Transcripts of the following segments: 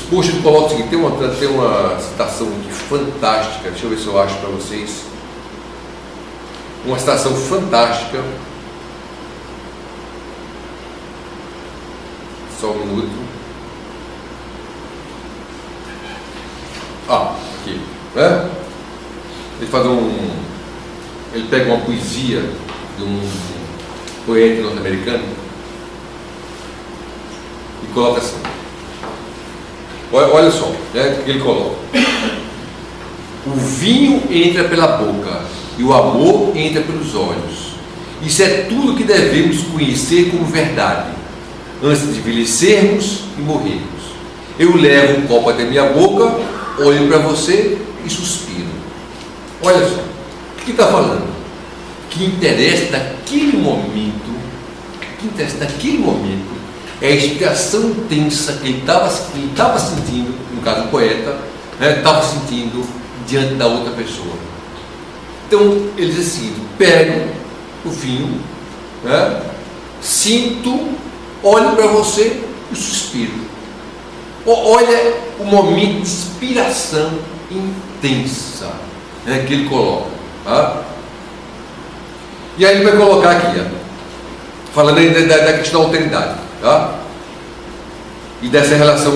Poxa, eu coloco o seguinte, tem uma citação aqui fantástica, deixa eu ver se eu acho para vocês. Uma citação fantástica. Só um minuto. Aqui, né? Ele pega uma poesia de um poeta norte-americano e coloca assim. Olha só, né, que ele coloca: o vinho entra pela boca e o amor entra pelos olhos. Isso é tudo que devemos conhecer como verdade antes de envelhecermos e morrermos. Eu levo um copo até minha boca, olho para você e suspiro. Olha só, o que está falando? Que interessa naquele momento, é a inspiração intensa que ele estava sentindo, no caso o poeta, estava sentindo diante da outra pessoa. Então ele diz assim: pego o vinho, sinto, olho para você e suspiro. Olha o momento de inspiração intensa que ele coloca. E aí ele vai colocar aqui, falando ainda da questão da alteridade. E dessa relação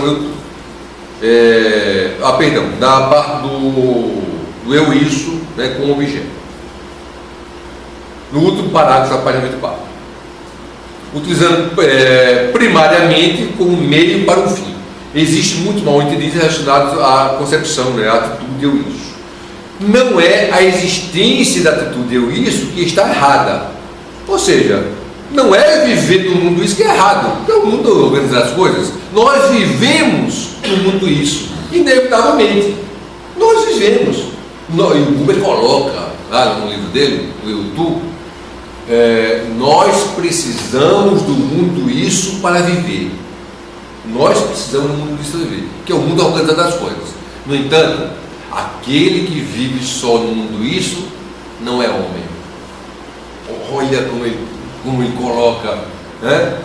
da parte do eu isso, com o objeto. No último parágrafo da página 24, utilizando primariamente como meio para um fim. Existe muito mal entendido relacionado à concepção, à atitude eu isso. Não é a existência da atitude eu isso que está errada. Ou seja, não é viver no mundo isso que é errado, porque é o mundo organizar as coisas. Nós vivemos no mundo isso, inevitavelmente. Nós vivemos. E o Buber coloca lá no livro dele, no YouTube, nós precisamos do mundo isso para viver. Nós precisamos do mundo isso para viver, que é o mundo organizado das coisas. No entanto, aquele que vive só no mundo isso não é homem. Olha como ele coloca,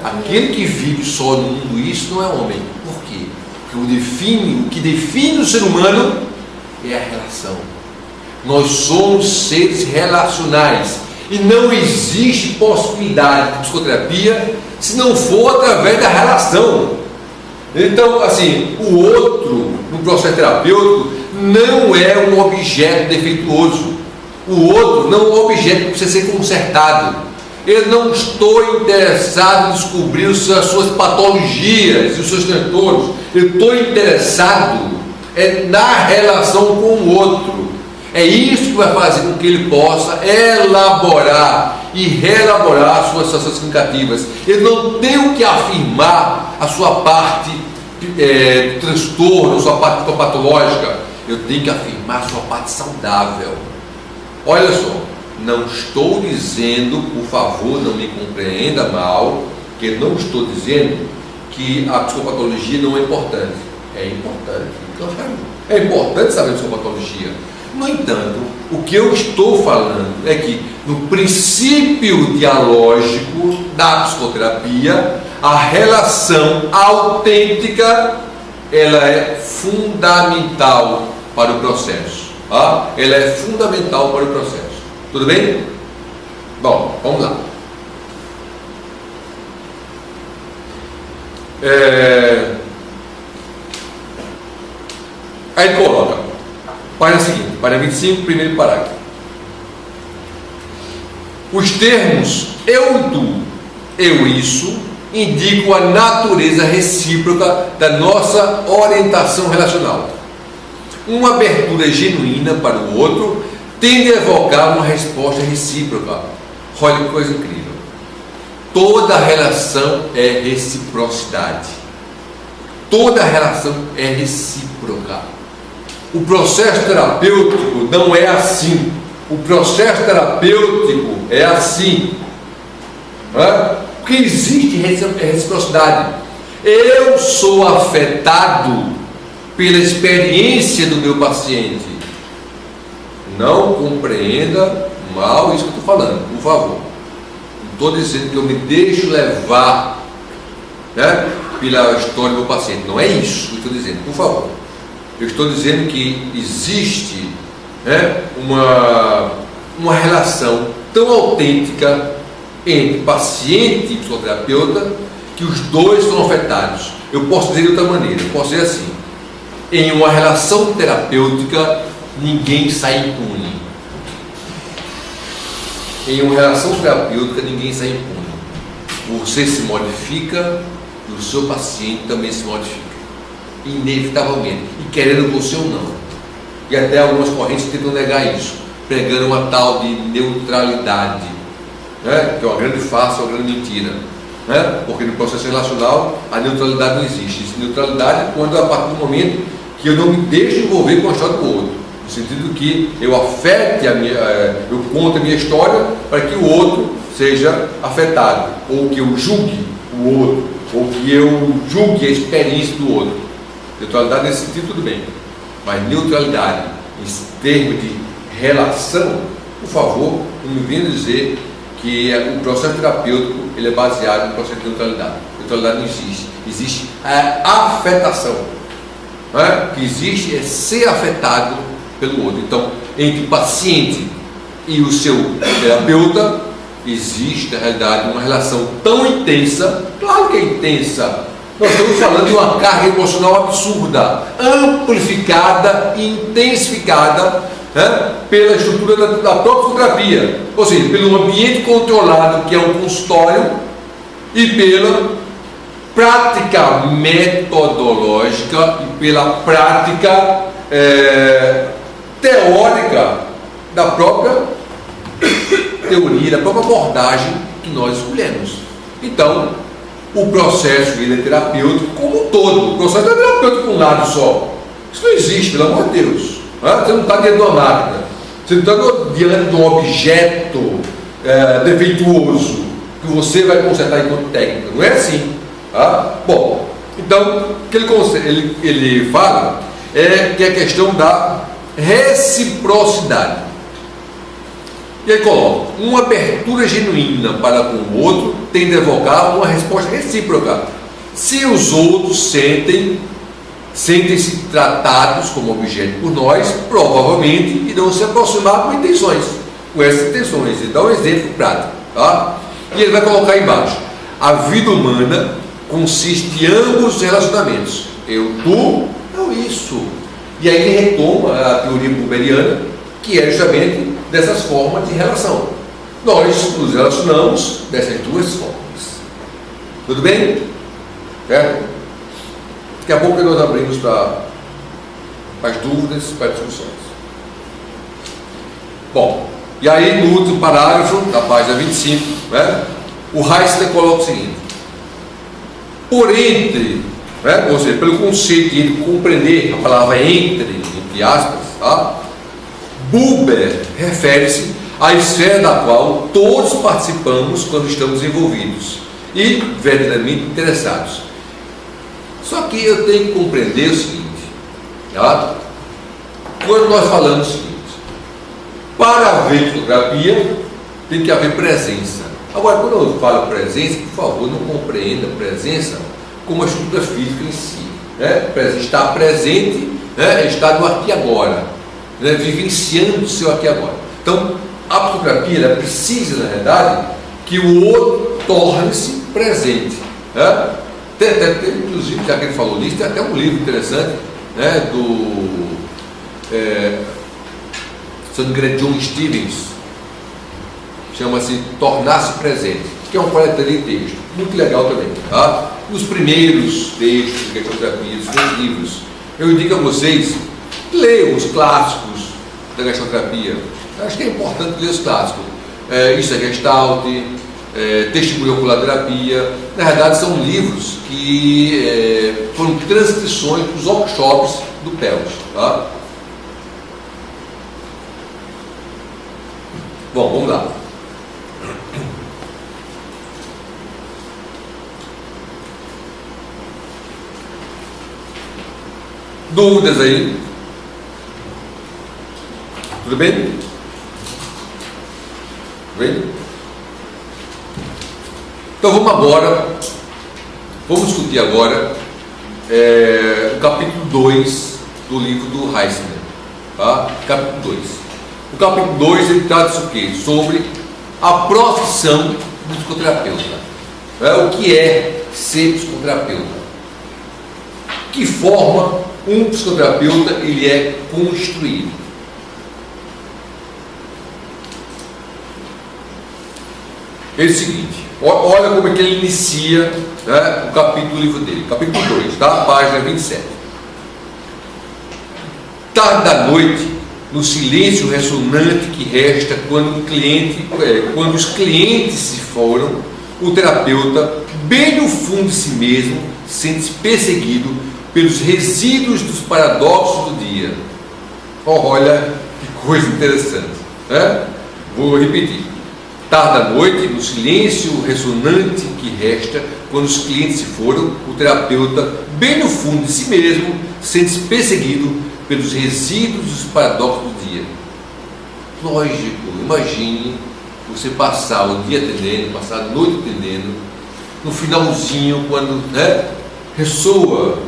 aquele que vive só no mundo isso não é homem. Por quê? Porque o que define o ser humano é a relação. Nós somos seres relacionais e não existe possibilidade de psicoterapia se não for através da relação. Então, assim, o outro no processo terapêutico não é um objeto defeituoso. O outro não é um objeto que precisa ser consertado. Eu não estou interessado em descobrir as suas patologias e os seus transtornos. Eu estou interessado na relação com o outro. É isso que vai fazer com que ele possa elaborar e reelaborar as suas situações significativas. Eu não tenho que afirmar a sua parte transtorno, a sua parte patológica. Eu tenho que afirmar a sua parte saudável. Olha só, não estou dizendo, por favor, não me compreenda mal, que eu não estou dizendo que a psicopatologia não é importante. É importante. É importante saber a psicopatologia. No entanto, o que eu estou falando é que no princípio dialógico da psicoterapia, a relação autêntica ela é fundamental para o processo. Ela é fundamental para o processo. Tudo bem? Bom, vamos lá. Aí ele coloca, página seguinte, página 25, primeiro parágrafo. Os termos eu, tu, eu, isso indicam a natureza recíproca da nossa orientação relacional. Uma abertura genuína para o outro tende a evocar uma resposta recíproca. Olha que coisa incrível. Toda relação é reciprocidade. Toda relação é recíproca. O processo terapêutico não é assim. O processo terapêutico é assim. Porque existe reciprocidade. Eu sou afetado pela experiência do meu paciente. Não compreenda mal isso que eu estou falando, por favor. Não estou dizendo que eu me deixo levar, pela história do paciente. Não é isso que eu estou dizendo, por favor. Eu estou dizendo que existe, né, uma relação tão autêntica entre paciente e psicoterapeuta que os dois são afetados. Eu posso dizer de outra maneira, eu posso dizer assim: em uma relação terapêutica, ninguém sai impune. Em uma relação terapêutica, ninguém sai impune. Você se modifica e o seu paciente também se modifica, inevitavelmente, e querendo você ou não. E até algumas correntes tentam negar isso, pregando uma tal de neutralidade, né? Que é uma grande farsa, uma grande mentira, né? Porque no processo relacional a neutralidade não existe. Existe neutralidade quando, a partir do momento que eu não me deixo envolver com a história do outro, no sentido que eu afete eu conto a minha história para que o outro seja afetado, ou que eu julgue o outro, ou que eu julgue a experiência do outro. Neutralidade nesse sentido, tudo bem, mas neutralidade em termos de relação, por favor, não me venha dizer que o processo terapêutico ele é baseado no processo de neutralidade. Neutralidade não existe. Existe a afetação. O que existe é ser afetado pelo outro. Então, entre o paciente e o seu terapeuta, existe, na realidade, uma relação tão intensa. Claro que é intensa. Nós estamos falando de uma carga emocional absurda, amplificada e intensificada, né, pela estrutura da própria terapia, ou seja, pelo ambiente controlado que é um consultório e pela prática metodológica e pela prática teórica da própria teoria, da própria abordagem que nós escolhemos. Então, o processo ele é terapêutico como um todo. O processo não é terapêutico com um lado só. Isso não existe, pelo amor de Deus. Você não está diante de uma máquina, você não está diante de um objeto defeituoso que você vai consertar enquanto técnica. Não é assim. Bom, então o que ele fala é que é a questão da reciprocidade. E aí coloca: uma abertura genuína para com o outro tende a evocar uma resposta recíproca. Se os outros sentem-se tratados como objeto por nós, provavelmente irão se aproximar com essas intenções. E dá um exemplo prático, tá? E ele vai colocar embaixo: a vida humana consiste em ambos os relacionamentos, eu, tu, eu, isso. E aí ele retoma a teoria burberiana, que é justamente dessas formas de relação. Nós nos relacionamos dessas duas formas. Tudo bem? Certo? Daqui a pouco nós abrimos para as dúvidas, para as discussões. Bom, e aí no último parágrafo, da página 25, né, o Heisler coloca o seguinte: por entre, né, ou seja, pelo conceito de compreender a palavra entre aspas, tá? Buber refere-se à esfera da qual todos participamos quando estamos envolvidos e verdadeiramente interessados. Só que eu tenho que compreender o seguinte, tá? Quando nós falamos o seguinte: para haver fotografia tem que haver presença. Agora, quando eu falo presença, por favor, não compreenda presença como a estrutura física em si, né? Estar presente, né? Estar no aqui e agora, né? Vivenciando o seu aqui e agora. Então, a fotografia ela precisa, na verdade, que o outro torne-se presente, né? Inclusive, já que ele falou nisso, tem até um livro interessante, né, do John Stevens, chama-se Tornar-se Presente, que é um coletânea de texto, muito legal também, tá? Os primeiros textos de gastroterapia, os primeiros livros, eu indico a vocês, leiam os clássicos da gastroterapia. Acho que é importante ler os clássicos. Isso é Gestalt, Testemunho Ocular Terapia. Na verdade, são livros que foram transcrições dos workshops do PELS, tá? Bom, vamos lá. Dúvidas aí? Tudo bem? Tudo bem? Então vamos agora Vamos discutir agora o capítulo 2 do livro do Heisner. Tá? Capítulo 2. O capítulo 2 ele trata o quê? Sobre a profissão do psicoterapeuta. O que é ser psicoterapeuta? Que forma um psicoterapeuta ele é construído? É o seguinte, olha como é que ele inicia, né, o capítulo do livro dele, capítulo 2, tá? Página 27. Tarde da noite, no silêncio ressonante que resta quando os clientes se foram, o terapeuta, bem no fundo de si mesmo, sente-se perseguido pelos resíduos dos paradoxos do dia. Olha que coisa interessante, né? Vou repetir. Tarde da noite, no silêncio ressonante que resta quando os clientes se foram, o terapeuta, bem no fundo de si mesmo, sente-se perseguido pelos resíduos dos paradoxos do dia. Lógico, imagine você passar o dia atendendo, passar a noite atendendo, no finalzinho, quando ressoa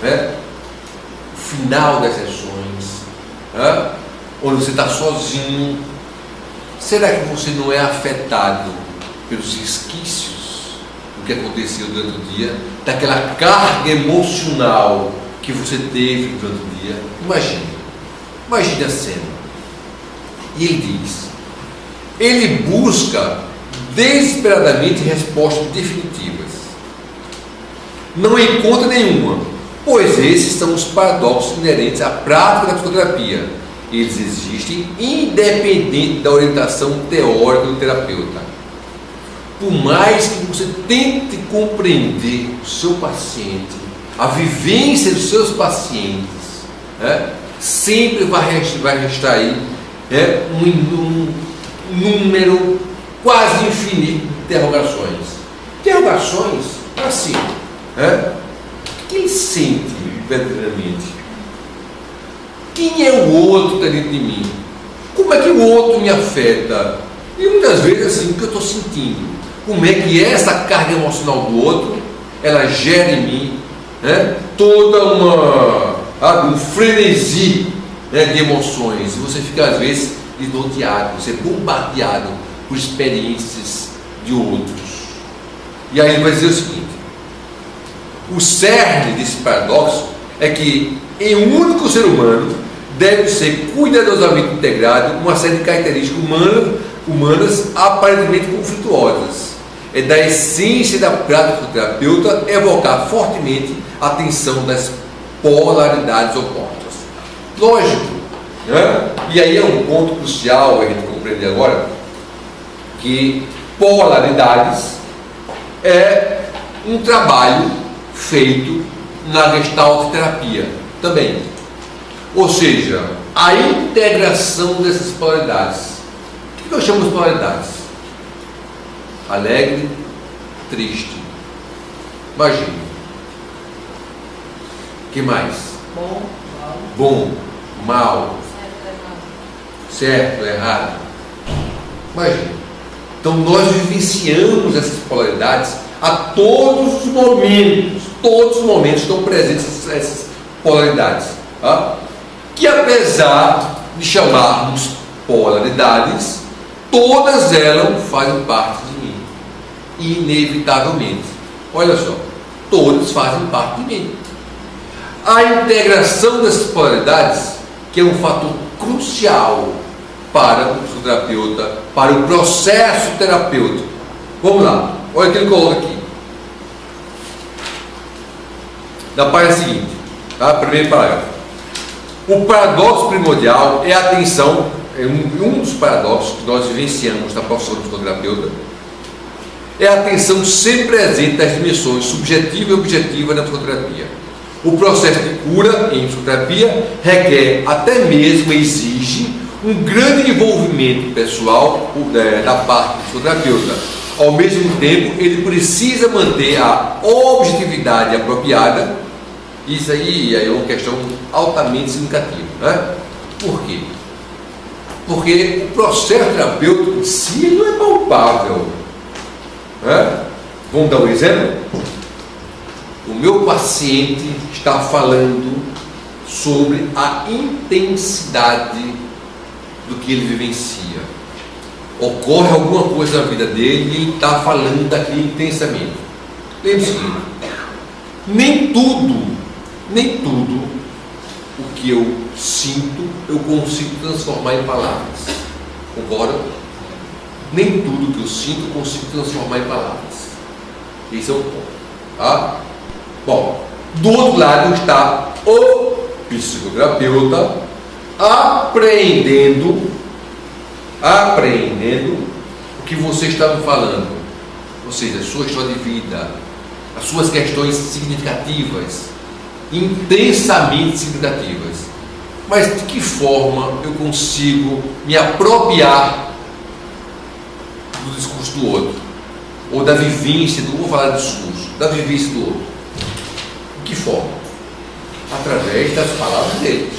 o final das sessões, onde você está sozinho. Será que você não é afetado pelos resquícios do que aconteceu durante o dia, daquela carga emocional que você teve durante o dia? Imagine a cena. E ele diz, ele busca desesperadamente respostas definitivas. Não encontra nenhuma, pois esses são os paradoxos inerentes à prática da psicoterapia. Eles existem independente da orientação teórica do terapeuta. Por mais que você tente compreender o seu paciente, a vivência dos seus pacientes, sempre vai restar aí um número quase infinito de interrogações. Interrogações assim, quem sente verdadeiramente? Quem é o outro dentro de mim? Como é que o outro me afeta? E muitas vezes assim, o que eu estou sentindo? Como é que essa carga emocional do outro, ela gera em mim toda um frenesi de emoções. Você fica às vezes desnorteado, você é bombardeado por experiências de outros. E aí ele vai dizer o seguinte, o cerne desse paradoxo é que em um único ser humano deve ser cuidadosamente integrado uma série de características humanas aparentemente conflituosas. É da essência da prática do terapeuta evocar fortemente a tensão das polaridades opostas. Lógico, e aí é um ponto crucial a gente compreender agora, que polaridades é um trabalho feito na Gestalt terapia também. Ou seja, a integração dessas polaridades. O que eu chamo de polaridades? Alegre, triste. Imagine. O que mais? Bom, mal. Certo, errado. Imagine. Então nós vivenciamos essas polaridades a todos os momentos. Todos os momentos estão presentes essas polaridades. Que apesar de chamarmos polaridades, todas elas fazem parte de mim, inevitavelmente. Olha só, todas fazem parte de mim. A integração dessas polaridades, que é um fator crucial para o psicoterapeuta, para o processo terapêutico. Vamos lá, olha o que ele coloca aqui. Na página seguinte, primeiro parágrafo. O paradoxo primordial é a tensão, um dos paradoxos que nós vivenciamos na profissão do psicoterapeuta, é a tensão sempre presente das dimensões subjetiva e objetiva na psicoterapia. O processo de cura em psicoterapia requer, até mesmo exige, um grande envolvimento pessoal da parte do psicoterapeuta. Ao mesmo tempo, ele precisa manter a objetividade apropriada. Isso aí é uma questão altamente significativa. Por quê? Porque o processo terapêutico em si não é palpável. Vamos dar um exemplo? o meu paciente está falando sobre a intensidade do que ele vivencia. Ocorre alguma coisa na vida dele e ele está falando daquilo intensamente. Lembre-se, nem tudo o que eu sinto eu consigo transformar em palavras. Concorda? Nem tudo que eu sinto eu consigo transformar em palavras. Esse é o ponto. Tá? Bom, do outro lado está o psicoterapeuta apreendendo o que você está me falando, ou seja, a sua história de vida, as suas questões significativas, intensamente significativas. Mas de que forma eu consigo me apropriar do discurso do outro, ou da vivência, não vou falar de discurso, da vivência do outro? De que forma? Através das palavras dele,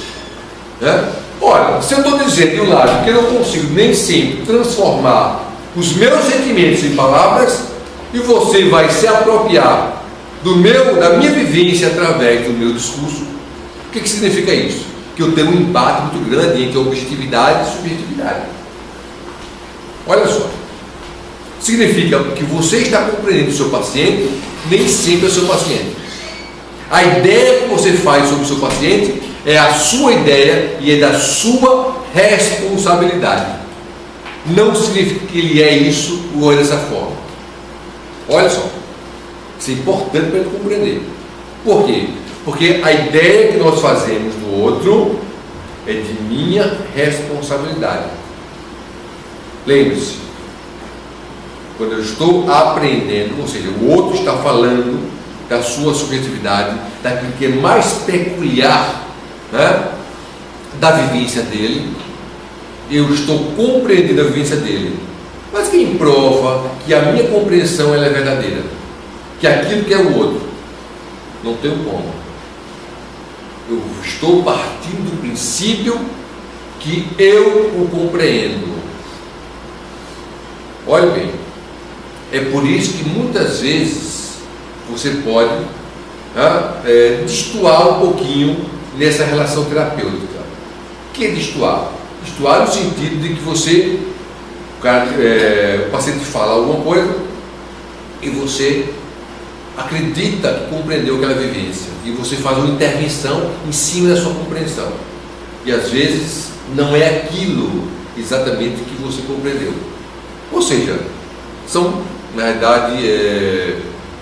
né? Olha, se eu estou dizendo de um lado que eu não consigo nem sempre transformar os meus sentimentos em palavras, e você vai se apropriar da minha vivência através do meu discurso, o que significa isso? Que eu tenho um embate muito grande entre objetividade e subjetividade. Olha só, significa que você está compreendendo o seu paciente, nem sempre é o seu paciente. A ideia que você faz sobre o seu paciente é a sua ideia e é da sua responsabilidade. Não significa que ele é isso ou é dessa forma. Olha só, isso é importante para ele compreender. Por quê? Porque a ideia que nós fazemos do outro é de minha responsabilidade. Lembre-se, quando eu estou aprendendo, ou seja, o outro está falando da sua subjetividade, daquilo que é mais peculiar, né, da vivência dele, eu estou compreendendo a vivência dele. Mas quem prova que a minha compreensão ela é verdadeira? Que aquilo que é o outro, não tenho como. Eu estou partindo do princípio que eu o compreendo. Olha bem, é por isso que muitas vezes você pode destoar um pouquinho nessa relação terapêutica. O que é destoar? Destoar no sentido de que o paciente fala alguma coisa e você acredita que compreendeu aquela vivência e você faz uma intervenção em cima da sua compreensão. E às vezes não é aquilo exatamente que você compreendeu. Ou seja, são, na realidade,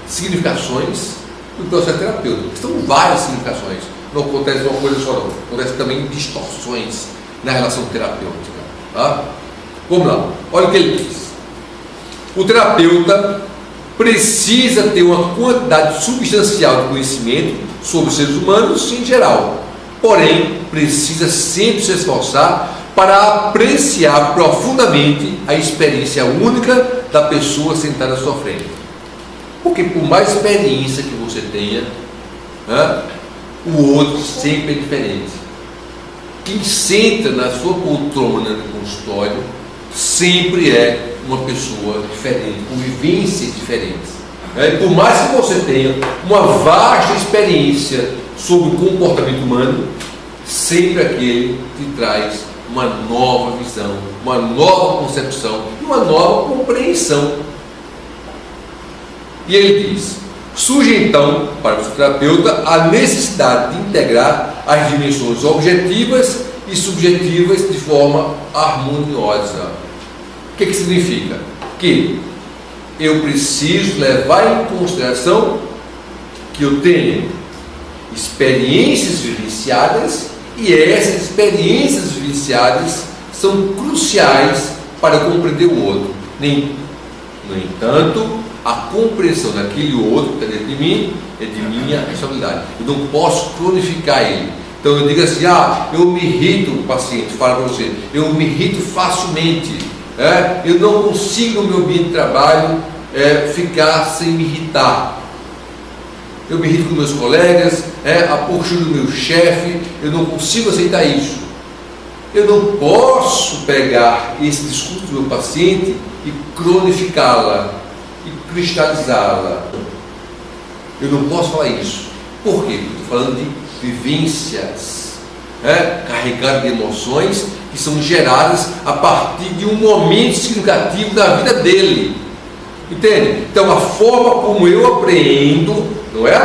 significações do processo terapêutico. São várias significações. Não acontece uma coisa só não. Acontece também distorções na relação terapêutica. Tá? Vamos lá. Olha o que ele diz. O terapeuta precisa ter uma quantidade substancial de conhecimento sobre os seres humanos em geral. Porém, precisa sempre se esforçar para apreciar profundamente a experiência única da pessoa sentada à sua frente. Porque por mais experiência que você tenha, o outro sempre é diferente. Quem senta na sua poltrona no consultório sempre é uma pessoa diferente, com vivências diferentes. E por mais que você tenha uma vasta experiência sobre o comportamento humano, sempre aquele te traz uma nova visão, uma nova concepção e uma nova compreensão. E ele diz: surge então, para o psicoterapeuta, a necessidade de integrar as dimensões objetivas e subjetivas de forma harmoniosa. O que significa? Que eu preciso levar em consideração que eu tenho experiências vivenciadas e essas experiências vivenciadas são cruciais para compreender o outro. No entanto, a compreensão daquele outro que está dentro de mim é de minha responsabilidade. Eu não posso cronificar ele. Então eu digo assim: eu me irrito, o paciente fala para você, eu me irrito facilmente, eu não consigo no meu ambiente de trabalho ficar sem me irritar. Eu me irrito com meus colegas, a postura do meu chefe, eu não consigo aceitar isso. Eu não posso pegar esse discurso do meu paciente e cronificá-la, e cristalizá-la. Eu não posso falar isso. Por quê? Estou falando de vivências, carregadas de emoções que são geradas a partir de um momento significativo da vida dele. Entende? Então a forma como eu apreendo, não é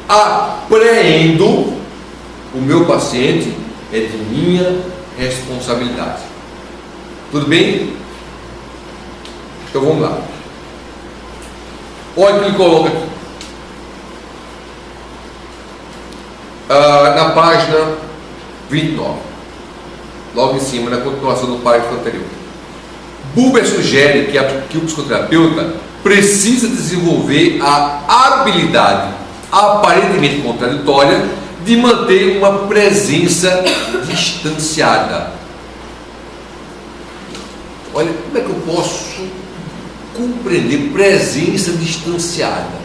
apreendo o meu paciente é de minha responsabilidade. Tudo bem? Então vamos lá. Olha o que ele coloca aqui. Na página 29, logo em cima, na continuação do parágrafo anterior. Buber sugere que o psicoterapeuta precisa desenvolver a habilidade aparentemente contraditória de manter uma presença distanciada. Olha, como é que eu posso compreender presença distanciada?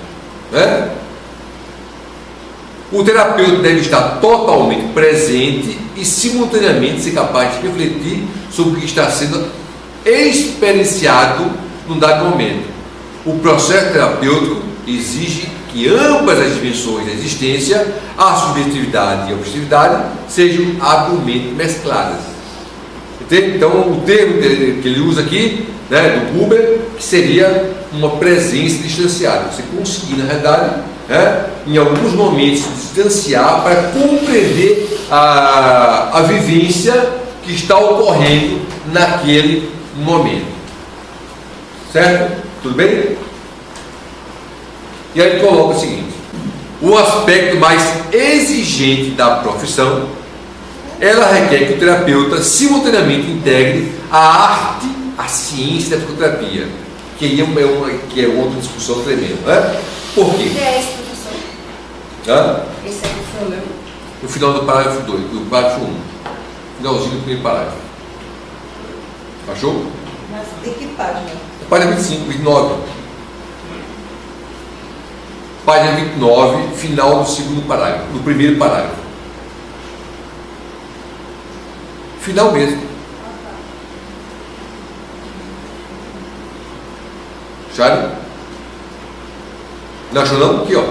O terapeuta deve estar totalmente presente e simultaneamente ser capaz de refletir sobre o que está sendo experienciado num dado momento. O processo terapêutico exige que ambas as dimensões da existência, a subjetividade e a objetividade, sejam habilmente mescladas. Entende? Então, o termo que ele usa aqui, do Buber, que seria uma presença distanciada. Você conseguir, na realidade, em alguns momentos, se distanciar para compreender a vivência que está ocorrendo naquele momento. Certo? Tudo bem? E aí ele coloca o seguinte: o aspecto mais exigente da profissão, ela requer que o terapeuta simultaneamente integre a arte, a ciência da psicoterapia, que é outra discussão tremenda. Por quê? O que é esse, professor? Esse é o problema. No final do parágrafo 2, do parágrafo 1, finalzinho do primeiro parágrafo. Achou? Mas de que página? Página 25, 29. Página 29, final do segundo parágrafo, do primeiro parágrafo. Final mesmo. Acharam? Não achou não? Aqui, ó.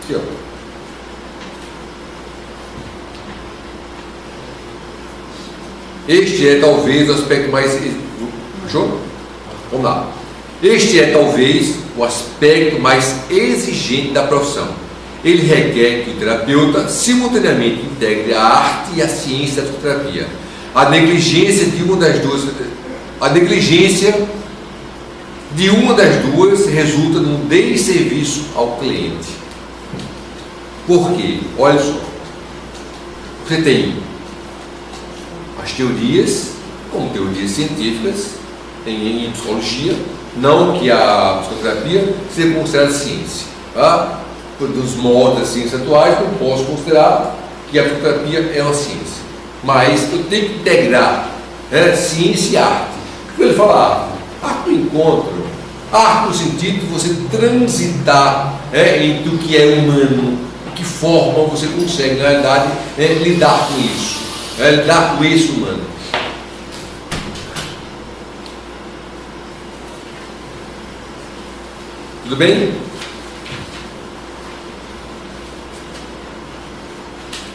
Aqui, ó. Este é talvez o aspecto mais... Achou? Vamos lá. Este é talvez o aspecto mais exigente da profissão. Ele requer que o terapeuta simultaneamente integre a arte e a ciência da psicoterapia. A negligência de uma das duas resulta num desserviço ao cliente. Por quê? Olha só. Você tem as teorias, como teorias científicas, em psicologia, não que a psicoterapia seja considerada ciência. Tá? Dos moldes das ciências atuais, não posso considerar que a psicoterapia é uma ciência. Mas eu tenho que integrar ciência e arte. O que ele fala? Arte do encontro. Arte no sentido de você transitar entre o que é humano, de que forma você consegue, na realidade, lidar com isso. Lidar com esse humano. Tudo bem?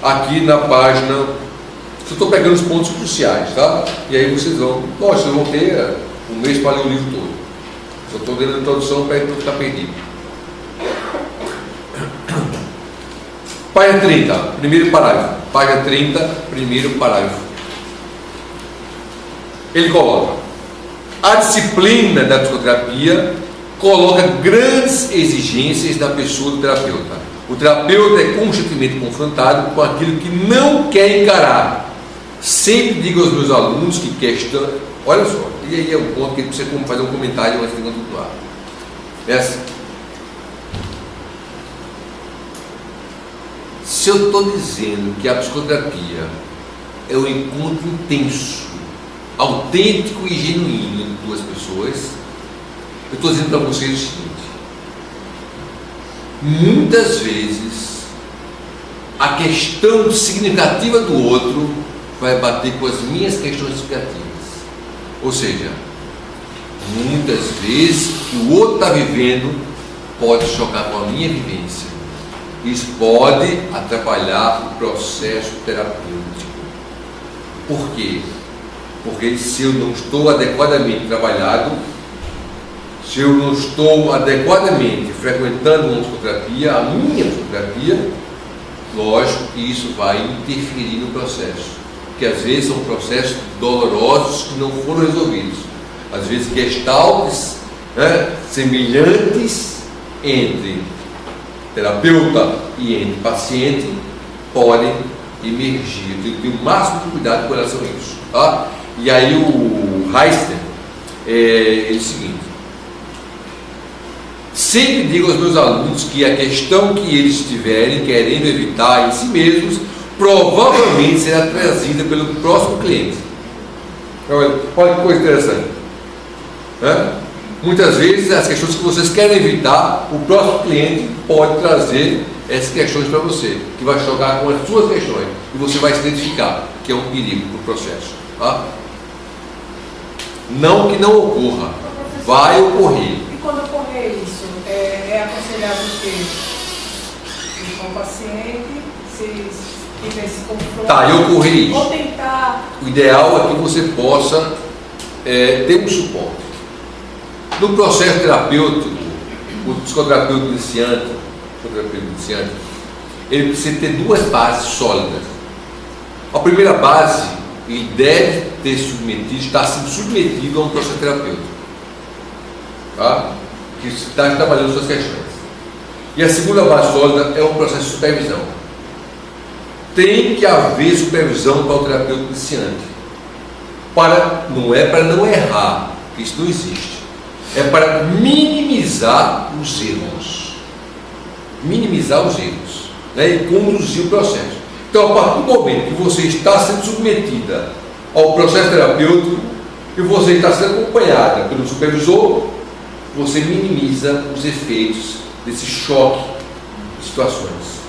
Aqui na página, eu estou pegando os pontos cruciais, tá? E aí vocês vão ter um mês para ler o livro todo. Só estou dando a introdução para não ficar perdido. Página 30, primeiro parágrafo. Página 30, primeiro parágrafo. Ele coloca: a disciplina da psicoterapia coloca grandes exigências na pessoa do terapeuta. O terapeuta é constantemente confrontado com aquilo que não quer encarar. Sempre digo aos meus alunos que questão... Olha só, e aí é um ponto que precisa fazer um comentário antes de continuar. Se eu estou dizendo que a psicoterapia é um encontro intenso, autêntico e genuíno entre duas pessoas, eu estou dizendo para vocês o seguinte: muitas vezes a questão significativa do outro vai bater com as minhas questões significativas. Ou seja, muitas vezes que o outro está vivendo pode chocar com a minha vivência. Isso pode atrapalhar o processo terapêutico. Por quê? Porque se eu não estou adequadamente trabalhado, se eu não estou adequadamente frequentando uma psicoterapia, a minha psicoterapia, lógico que isso vai interferir no processo. Porque às vezes são processos dolorosos que não foram resolvidos. Às vezes gestaltes, né, semelhantes entre terapeuta e entre paciente podem emergir. Eu tenho o máximo de cuidado com relação a isso. Tá? E aí o Heister, ele diz o seguinte: sempre digo aos meus alunos que a questão que eles estiverem querendo evitar em si mesmos provavelmente será trazida pelo próximo cliente. Olha que coisa interessante. Muitas vezes as questões que vocês querem evitar, o próximo cliente pode trazer essas questões para você, que vai chocar com as suas questões, e você vai se identificar que é um perigo para o processo. Tá? Não que não ocorra, vai ocorrer. E quando ocorrer isso, é aconselhável que o paciente se tiver esse confronto, tá, e ocorrer isso, ou tentar... O ideal é que você possa ter um suporte. No processo terapêutico, o psicoterapeuta iniciante, ele precisa ter duas bases sólidas. A primeira base, ele deve ter submetido, está sendo submetido a um processo terapêutico, tá? Que está trabalhando suas questões. E a segunda base sólida é um processo de supervisão. Tem que haver supervisão para o terapeuta iniciante. Não é para não errar, isso não existe. É para minimizar os erros. Minimizar os erros, né, e conduzir o processo. Então, a partir do momento que você está sendo submetida ao processo terapêutico e você está sendo acompanhada pelo supervisor, você minimiza os efeitos desse choque de situações.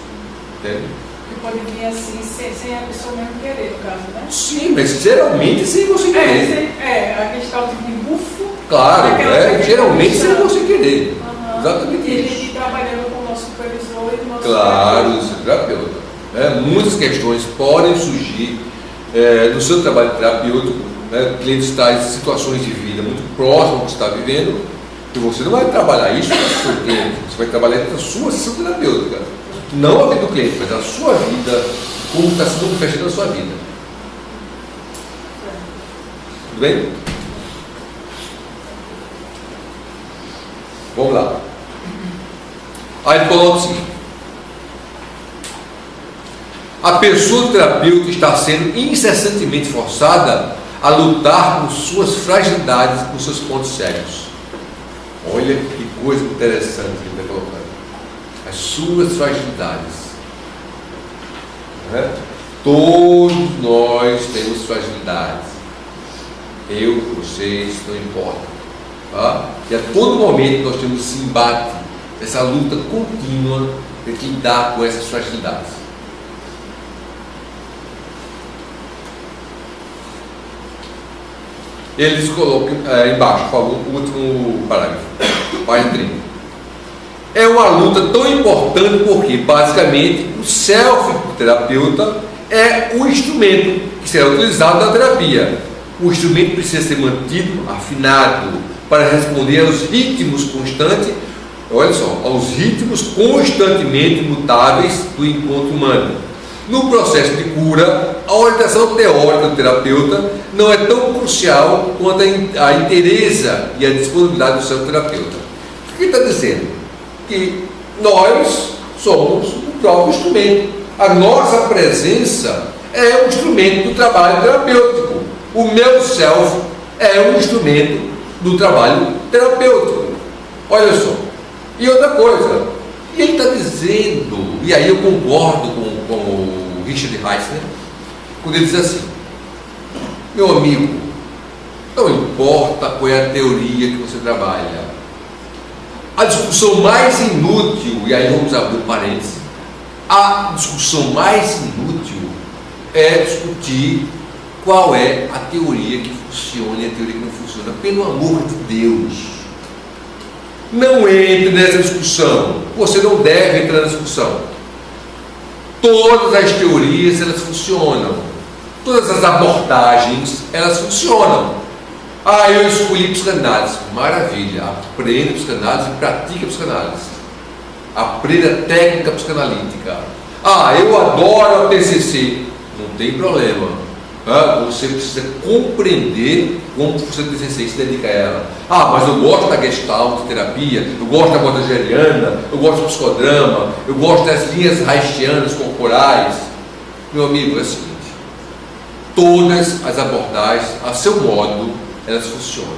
Entende? Que pode vir assim, sem a pessoa mesmo querer, no caso, né? Sim, mas geralmente sem você querer. A questão de bufo. Claro, geralmente sem você querer. Exatamente e isso. ele trabalhando com o nosso supervisor e o nosso Claro, o seu terapeuta. Muitas questões podem surgir no seu trabalho terapêutico. O cliente está em situações de vida muito próximas ao que está vivendo, e você não vai trabalhar isso com o seu cliente, você vai trabalhar com a sua sessão terapêutica. Não a vida do cliente, mas a sua vida, como está se manifestando na sua vida. Tudo bem? Vamos lá. Aí ele coloca o seguinte: a pessoa do terapeuta está sendo incessantemente forçada a lutar com suas fragilidades, com seus pontos cegos. Olha que coisa interessante que ele está colocando. As suas fragilidades. Todos nós temos fragilidades. Eu, vocês, não importa. Tá? E a todo momento nós temos esse embate, essa luta contínua de lidar com essas fragilidades. Eles colocam embaixo, falou o último parágrafo, página 30. É uma luta tão importante porque, basicamente, o self-terapeuta é o instrumento que será utilizado na terapia. O instrumento precisa ser mantido afinado para responder aos ritmos constantes, olha só, aos ritmos constantemente mutáveis do encontro humano. No processo de cura, a orientação teórica do terapeuta não é tão crucial quanto a inteireza e a disponibilidade do seu terapeuta. O que ele está dizendo? Que nós somos o próprio instrumento. A nossa presença é um instrumento do trabalho terapêutico. O meu self é um instrumento do trabalho terapêutico. Olha só. E outra coisa, ele está dizendo, e aí eu concordo com o Richard Heisler, quando ele diz assim: meu amigo, não importa qual é a teoria que você trabalha, a discussão mais inútil, e aí vamos abrir um parênteses, a discussão mais inútil é discutir qual é a teoria que funciona e a teoria que não funciona. Pelo amor de Deus, não entre nessa discussão. Você não deve entrar na discussão. Todas as teorias, elas funcionam. Todas as abordagens, elas funcionam. Ah, eu escolhi psicanálise. Maravilha. Aprenda psicanálise e pratique a psicanálise. Aprenda a técnica psicanalítica. Ah, eu adoro a TCC. Não tem problema. Você precisa compreender como funciona a TCC e se dedica a ela. Ah, mas eu gosto da Gestalt terapia, eu gosto da Bordageriana, eu gosto do psicodrama, eu gosto das linhas reichianas corporais. Meu amigo, é o seguinte: todas as abordagens, a seu modo, elas funcionam.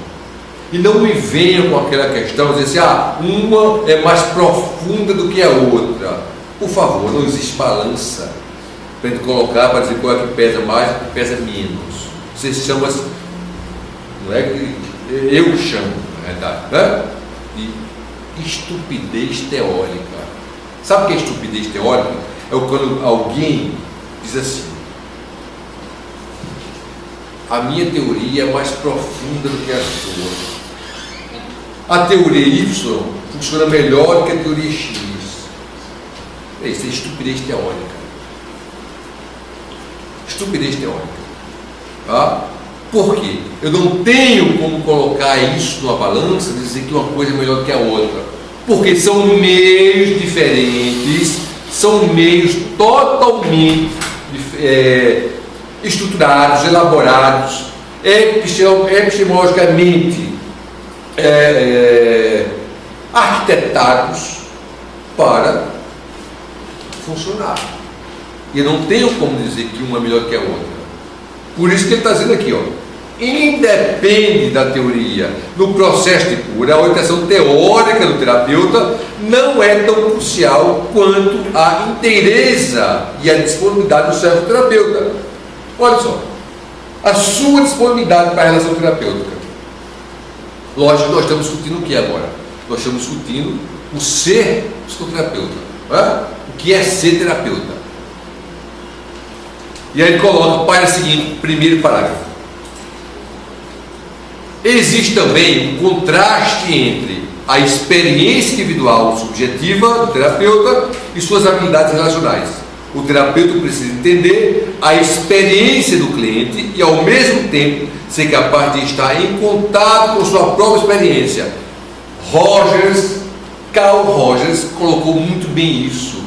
E não me venham com aquela questão de dizer assim, uma é mais profunda do que a outra. Por favor, não existe balança para a gente colocar para dizer qual é que pesa mais e que pesa menos. Você chama, não é que eu chamo, na verdade, né? De estupidez teórica. Sabe o que é estupidez teórica? É quando alguém diz assim: a minha teoria é mais profunda do que a sua. A teoria Y funciona melhor do que a teoria X. Isso é estupidez teórica. Estupidez teórica. Tá? Por quê? Eu não tenho como colocar isso numa balança e dizer que uma coisa é melhor do que a outra. Porque são meios diferentes, são meios totalmente estruturados, elaborados, epistemologicamente arquitetados para funcionar. E eu não tenho como dizer que uma é melhor que a outra. Por isso que ele está dizendo aqui, independe da teoria. No processo de cura, a orientação teórica do terapeuta não é tão crucial quanto a inteireza e a disponibilidade do servo terapeuta. Olha só, a sua disponibilidade para a relação terapêutica. Lógico que nós estamos discutindo o que agora? Nós estamos discutindo o ser psicoterapeuta. O que é ser terapeuta? E aí ele coloca para o seguinte, primeiro parágrafo: existe também um contraste entre a experiência individual subjetiva do terapeuta e suas habilidades relacionais. O terapeuta precisa entender a experiência do cliente e, ao mesmo tempo, ser capaz de estar em contato com sua própria experiência. Carl Rogers colocou muito bem isso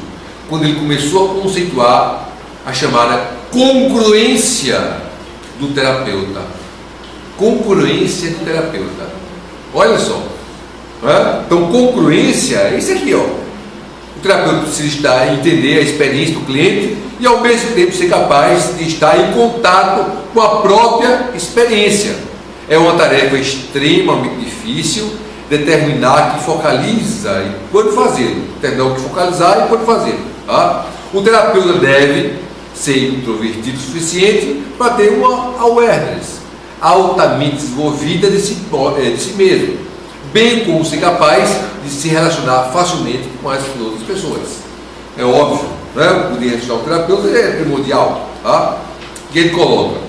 quando ele começou a conceituar a chamada congruência do terapeuta. Congruência do terapeuta. Olha só. Então, congruência é isso aqui, O terapeuta precisa entender a experiência do cliente e, ao mesmo tempo, ser capaz de estar em contato com a própria experiência. É uma tarefa extremamente difícil determinar que focaliza e quando fazer. Determinar o que focalizar e quando fazer. O terapeuta deve ser introvertido o suficiente para ter uma awareness altamente desenvolvida de si mesmo, bem como ser capaz de se relacionar facilmente com as outras pessoas. É óbvio, né? O de ajudar o terapeuta é primordial. Que ele coloca: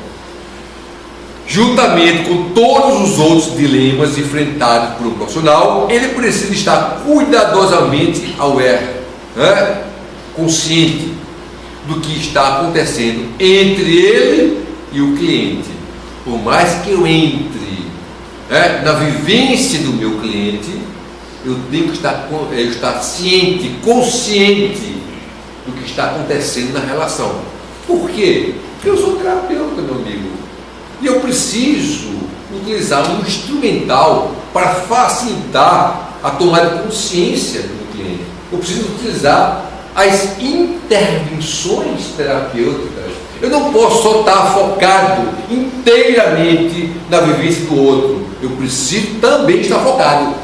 juntamente com todos os outros dilemas enfrentados por um profissional, ele precisa estar cuidadosamente aware, consciente do que está acontecendo entre ele e o cliente. Por mais que eu entre na vivência do meu cliente, eu tenho que estar ciente, consciente do que está acontecendo na relação. Por quê? Porque eu sou terapeuta, meu amigo, e eu preciso utilizar um instrumental para facilitar a tomada de consciência do cliente. Eu preciso utilizar as intervenções terapêuticas. Eu não posso só estar focado inteiramente na vivência do outro. Eu preciso também estar focado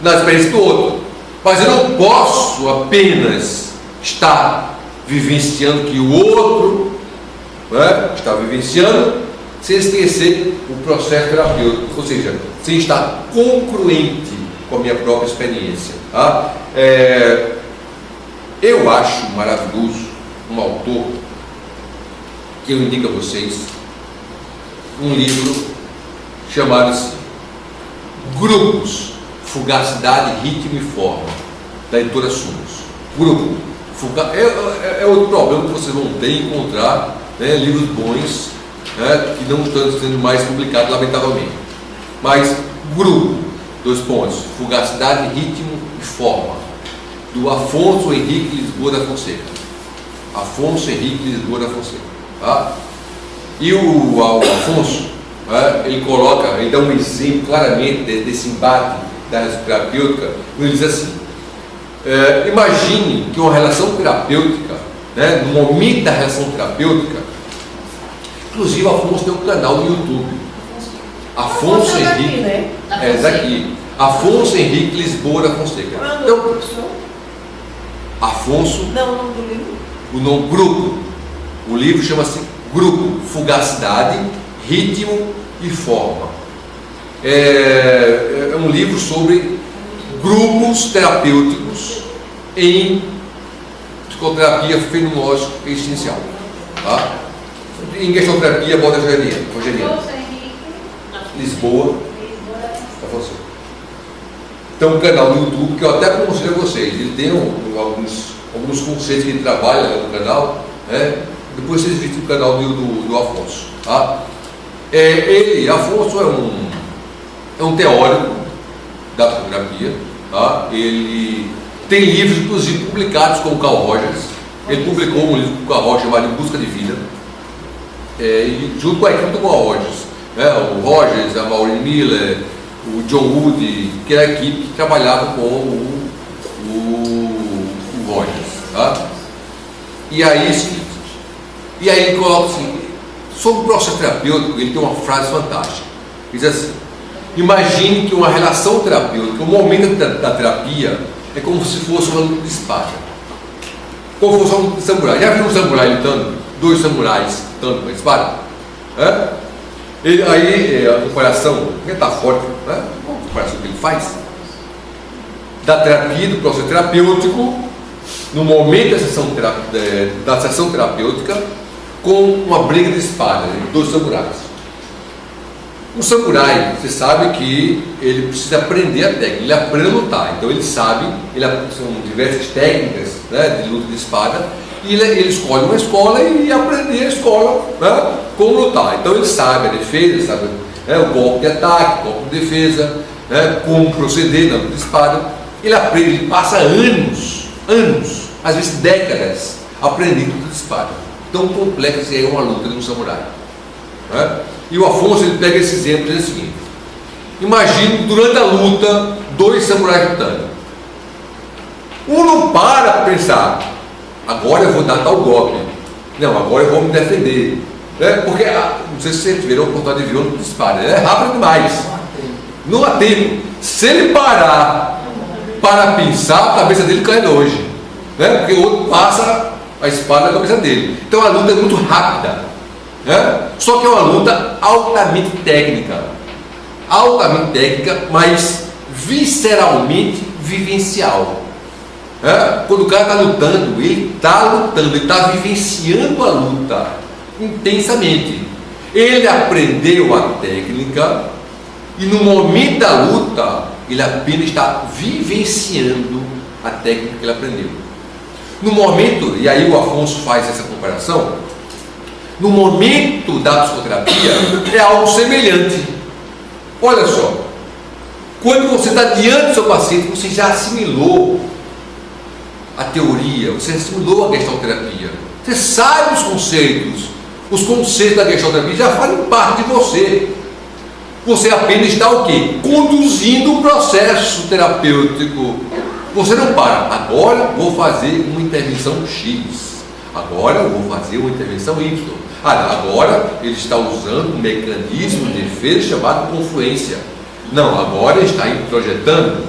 na experiência do outro. Mas eu não posso apenas estar vivenciando que o outro está vivenciando sem esquecer o processo terapêutico, ou seja, sem estar congruente com a minha própria experiência. Eu acho maravilhoso um autor que eu indico a vocês, um livro chamado assim, Grupos, Fugacidade, Ritmo e Forma, da editora Sumos. Grupo, é outro problema que vocês vão ter em encontrar, né, livros bons, né, que não estão sendo mais publicados, lamentavelmente. Mas, grupo, 2 pontos, Fugacidade, Ritmo e Forma, do Afonso Henrique Lisboa da Fonseca. Afonso Henrique Lisboa da Fonseca. Tá? E o Afonso, ele coloca, ele dá um exemplo claramente desse embate da relação terapêutica, ele diz assim, imagine que uma relação terapêutica, né, no momento da relação terapêutica, inclusive o Afonso tem um canal no YouTube, Afonso Henrique, né? Daqui, Afonso Henrique Lisboa da Fonseca. Então, Afonso, não, o nome do livro? O nome Grupo, o livro chama-se Grupo, Fugacidade, Ritmo e Forma. É um livro sobre grupos terapêuticos em psicoterapia fenomenológica existencial. Tá? Em gestalterapia, Rogeriana, Lisboa, Afonso. Tem um canal no YouTube que eu até aconselho a vocês. Ele tem alguns conceitos que ele trabalha lá no canal, né? Depois vocês visitem o canal do Afonso. Tá? Afonso é um teórico da psicoterapia. Tá? Ele tem livros, inclusive, publicados com o Carl Rogers. Ele publicou um livro com o Carl Rogers chamado Em Busca de Vida, junto com a equipe do Carl Rogers. O Rogers, a Maureen Miller, o John Wood, que era a equipe que trabalhava com o Rogers. Tá? E aí ele coloca assim, sobre o processo terapêutico, ele tem uma frase fantástica. Ele diz assim, imagine que uma relação terapêutica, o momento da terapia, é como se fosse uma luta de espada. Como se fosse uma luta de samurai. Já viu um samurai lutando? 2 samurais lutando com a espada? Aí a comparação metafórica, né? A comparação que ele faz da terapia, do processo terapêutico, no momento da sessão terapêutica, com uma briga de espada entre 2 samurais. Um samurai, você sabe que ele precisa aprender a técnica, ele aprende a lutar, então ele sabe, são diversas técnicas, né, de luta de espada, e ele escolhe uma escola e aprender a escola, né, como lutar. Então ele sabe a defesa, sabe, né, o golpe de ataque, o golpe de defesa, né, como proceder na luta de espada. Ele aprende, ele passa anos, às vezes décadas, aprendendo luta de espada. Tão complexa é uma luta de um samurai. Né? E o Afonso ele pega esse exemplo e diz o seguinte: imagine durante a luta 2 samurais lutando. Um não para pensar, agora eu vou dar tal golpe, não, agora eu vou me defender, né? Porque não sei se vocês tiveram a oportunidade de ver um disparo, é rápido demais, não há tempo. Se ele parar para pensar, a cabeça dele cai longe, né? Porque o outro passa a espada na cabeça dele. Então a luta é muito rápida, né? Só que é uma luta altamente técnica, mas visceralmente vivencial. Quando o cara está lutando, ele está vivenciando a luta intensamente. Ele aprendeu a técnica e no momento da luta ele apenas está vivenciando a técnica que ele aprendeu. No momento, e aí o Afonso faz essa comparação, no momento da psicoterapia é algo semelhante. Olha só, quando você está diante do seu paciente, você já assimilou a teoria, você assimilou a gestalterapia, você sabe os conceitos da gestalterapia já fazem parte de você. Você apenas está o quê? Conduzindo o processo terapêutico. Você não para, agora vou fazer uma intervenção X, agora eu vou fazer uma intervenção Y. Agora ele está usando um mecanismo de defesa chamado confluência. Não, agora ele está introjetando.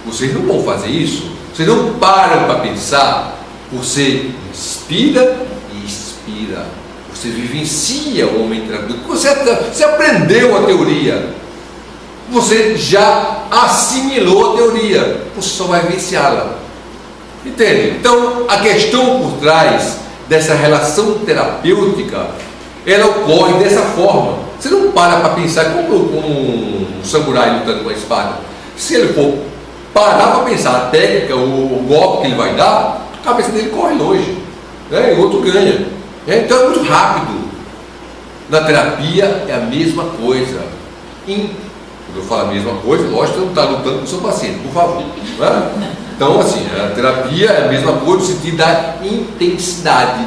Vocês não vão fazer isso. Vocês não param para pensar. Você inspira e expira. Você vivencia o momento terapêutico. Você aprendeu a teoria. Você já assimilou a teoria. Você só vai vivenciá-la. Entende? Então, a questão por trás dessa relação terapêutica, ela ocorre dessa forma. Você não para pensar como um samurai lutando com a espada. Se ele for parar para pensar a técnica, o golpe que ele vai dar, a cabeça dele corre longe, né? E o outro ganha. Então é muito rápido. Na terapia é a mesma coisa. Quando eu falo a mesma coisa, lógico que você não está lutando com o seu paciente, por favor. Né? Então, assim, a terapia é a mesma coisa no sentido da intensidade,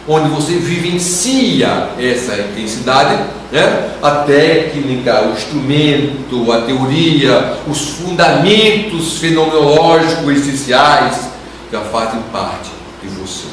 onde você vivencia essa intensidade, né? A técnica, o instrumento, a teoria, os fundamentos fenomenológicos essenciais já fazem parte de você.